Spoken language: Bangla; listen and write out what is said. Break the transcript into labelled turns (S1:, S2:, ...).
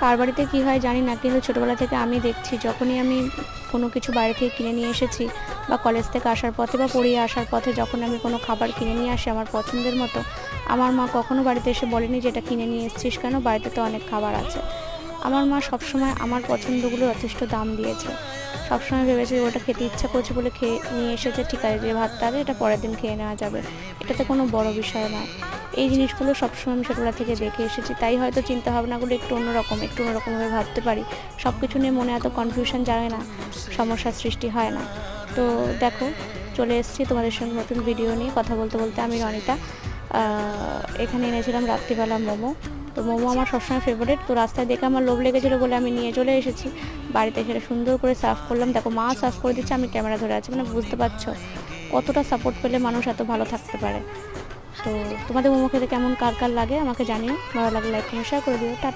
S1: কার বাড়িতে কী হয় জানি না, কিন্তু ছোটোবেলা থেকে আমি দেখছি যখনই আমি কোনো কিছু বাইরে থেকে কিনে নিয়ে এসেছি বা কলেজ থেকে আসার পথে বা পড়িয়ে আসার পথে যখন আমি কোনো খাবার কিনে নিয়ে আসি আমার পছন্দের মতো, আমার মা কখনো বাড়িতে এসে বলেনি যে এটা কিনে নিয়ে এসেছিস কেন, বাড়িতে তো অনেক খাবার আছে। আমার মা সবসময় আমার পছন্দগুলো যথেষ্ট দাম দিয়েছে। সবসময় ভেবেছে ওটা খেতে ইচ্ছা করছে বলে খেয়ে নিয়ে এসেছে, ঠিক আছে যে ভাতটা আছে এটা পরের দিন খেয়ে নেওয়া যাবে, এটাতে কোনো বড় বিষয় নয়। এই জিনিসগুলো সবসময় আমি ছোটোবেলা থেকে দেখে এসেছি, তাই হয়তো চিন্তাভাবনাগুলো একটু অন্যরকমভাবে ভাবতে পারি। সব কিছু নিয়ে মনে এত কনফিউশন যায় না, সমস্যার সৃষ্টি হয় না। তো দেখো, চলে এসেছি তোমাদের সঙ্গে নতুন ভিডিও নিয়ে কথা বলতে বলতে। আমি রনিতা। এখানে এনেছিলাম রাত্রিবেলা মোমো। তো মোমো আমার সবসময় ফেভারিট, তো রাস্তায় দেখে আমার লোভ লেগেছিলো বলে আমি নিয়ে চলে এসেছি। বাড়িতে সেটা সুন্দর করে সার্ভ করলাম। দেখো মা সার্ভ করে দিচ্ছে, আমি ক্যামেরা ধরে আছি, মানে বুঝতে পারছো কতটা সাপোর্ট পেলে মানুষ এত ভালো থাকতে পারে। তো তোমাদের মোমো খেতে কেমন কার কার লাগে আমাকে জানিও, ভালো লাগলে লাইক কমেন্ট শেয়ার করে দিও। টাটা।